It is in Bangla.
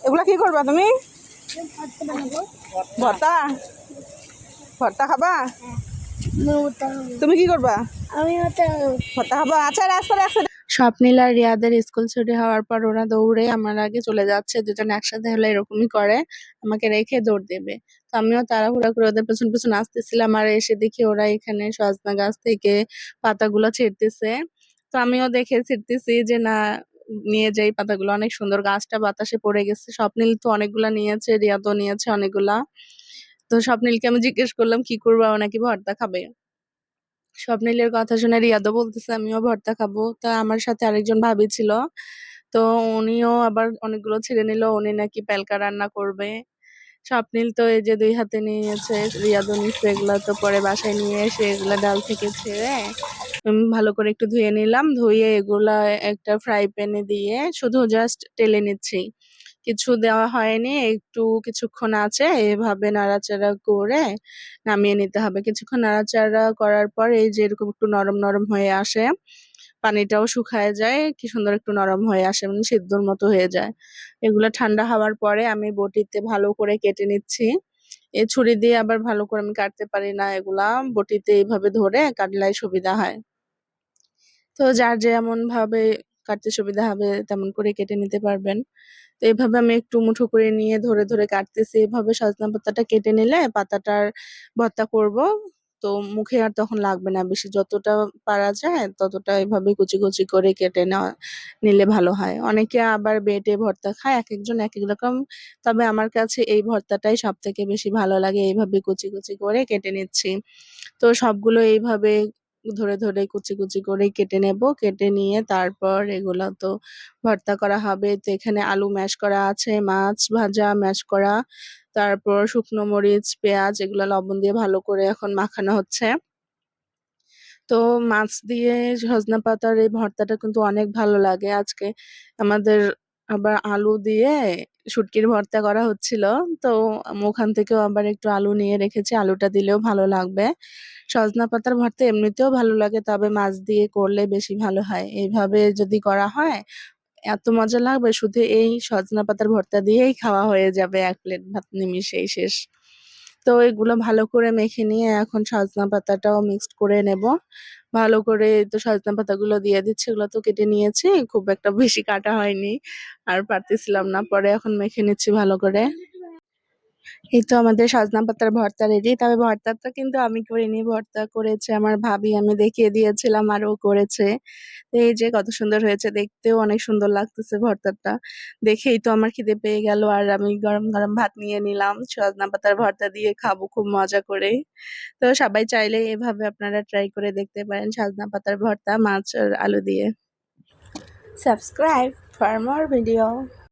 এগুলা কি করবা তুমি? ভর্তা ভর্তা খাবা? তুমি কি করবা? ভর্তা খাবা? আচ্ছা রাস্তায় রাস্তায় স্বপ্নীল আর রিয়াদের স্কুল ছুটি হওয়ার পর ওরা দৌড়ে আমার আগে চলে যাচ্ছে। দুজন একসাথে হলে এরকমই করে, আমাকে রেখে দৌড় দেবে। তো আমিও তাড়াহুড়া করে ওদের পেছন পেছন আসতেছিলাম, আর এসে দেখি ওরা এখানে সজনা গাছ থেকে পাতাগুলো ছিঁড়তেছে। তো আমিও দেখে ছিঁড়তেছি যে না, নিয়ে যাই পাতাগুলো, অনেক সুন্দর। গাছটা বাতাসে পড়ে গেছে। স্বপ্নীল তো অনেকগুলা নিয়েছে, রিয়াদও নিয়েছে অনেকগুলা। তো স্বপ্নীলকে আমি জিজ্ঞেস করলাম কি করবা, ও নাকি ভর্তা খাবে। স্বপ্নিলের কথা শুনে রিয়াদও বলতেছে আমিও ভর্তা খাবো। তা আমার সাথে আরেকজন ভাবি ছিল, তো উনিও আবার অনেকগুলো ছেড়ে নিল, উনি নাকি পেলকা রান্না করবে। স্বপ্নিল তো এই যে 2 হাতে নিয়েছে, রিয়াদও নিচ্ছে। এগুলা তো পরে বাসায় নিয়ে এসে এগুলা ডাল থেকে ছেড়ে ভালো করে একটু ধুয়ে নিলাম। ধুয়ে এগুলা একটা ফ্রাই প্যানে দিয়ে শুধু জাস্ট টেলে নিচ্ছি, কিছু দেওয়া হয়নি। একটু কিছুক্ষণ আছে এভাবে নাড়াচাড়া করে নামিয়ে নিতে হবে। কিছুক্ষণ নাড়াচাড়া করার পর এই যে এরকম একটু নরম নরম হয়ে আসে, পানিটাও শুকায় যায়, কি সুন্দর একটু নরম হয়ে আসে, মানে সিদ্ধর মতো হয়ে যায়। এগুলো ঠান্ডা হওয়ার পরে আমি বটিতে ভালো করে কেটে নিচ্ছি। এই ছুরি দিয়ে আবার ভালো করে আমি কাটতে পারি না, এগুলা বটিতে এইভাবে ধরে কাটলে সুবিধা হয়। তো যার যেমন ভাবে কাটতে সুবিধা হবে তেমন করে কেটে নিতে পারবেন। তো এভাবে আমি একটু মুঠো করে নিয়ে ধরে ধরে কাটতেছি। এভাবে সজনা পাতাটা কেটে নিলে পাতাটার ভর্তা করব, তো মুখে আর তখন লাগবে না বেশি। যতটা পারা যায় ততটা এভাবে কুচি কুচি করে কেটে নেওয়া নিলে ভালো হয়। অনেকে আবার বেটে ভর্তা খায়, এক একজন এক এক রকম। তবে আমার কাছে এই ভর্তাটাই সব থেকে বেশি ভালো লাগে। এইভাবে কুচি কুচি করে কেটে নিচ্ছি। তো সবগুলো এইভাবে ধরে ধরে কুচি কুচি করে কেটে নেব। কেটে নিয়ে তারপর এগুলো তো ভর্তা করা হবে। তো এখানে আলু ম্যাশ করা আছে, মাছ ভাজা ম্যাশ করা, তারপর শুকনো মরিচ, পেঁয়াজ, এগুলো লবণ দিয়ে ভালো করে এখন মাখানো হচ্ছে। তো মাছ দিয়ে সজনা পাতার এই ভর্তাটা কিন্তু অনেক ভালো লাগে। আজকে আমাদের আবার আলু দিয়ে শুটকির ভর্তা করা হচ্ছিল। তো ওখান থেকেও আবার একটু আলু নিয়ে রেখেছি, আলুটা দিলেও ভালো লাগবে। সজনা পাতার ভর্তা এমনিতেও ভালো লাগে, তবে মাছ দিয়ে করলে বেশি ভালো হয়। এইভাবে যদি করা হয় এত মজা লাগবে, শুধু এই সজনা পাতার ভর্তা দিয়েই খাওয়া হয়ে যাবে, 1 প্লেট ভাত নিমিষেই শেষ। তো এগুলো ভালো করে মেখে নিয়ে এখন সজনা পাতাটাও মিক্সড করে নেব ভালো করে। তো সজনা পাতাগুলো দিয়ে দিচ্ছি, এগুলো তো কেটে নিয়েছি, খুব একটা বেশি কাটা হয়নি, আর পারতেছিলাম না। পরে এখন মেখে নিচ্ছি ভালো করে। এই তো আমাদের সজনা পাতার ভর্তা রেডি। তবে ভর্তাটা কিন্তু আমি করিনি, ভর্তা করেছে আমার ভাবি, আমি দেখিয়ে দিয়েছিলাম আর ও করেছে। তো এই যে কত সুন্দর হয়েছে, দেখতেও অনেক সুন্দর লাগতেছে ভর্তাটা। দেখেই তো আমার খিদে পেয়ে গেল, আর আমি গরম গরম ভাত নিয়ে নিলাম, সজনা পাতার ভর্তা দিয়ে খাবো খুব মজা করে। তো সবাই চাইলে এভাবে আপনারা ট্রাই করে দেখতে পারেন, সজনা পাতার ভর্তা মাছ আর আলু দিয়ে। Subscribe for more video.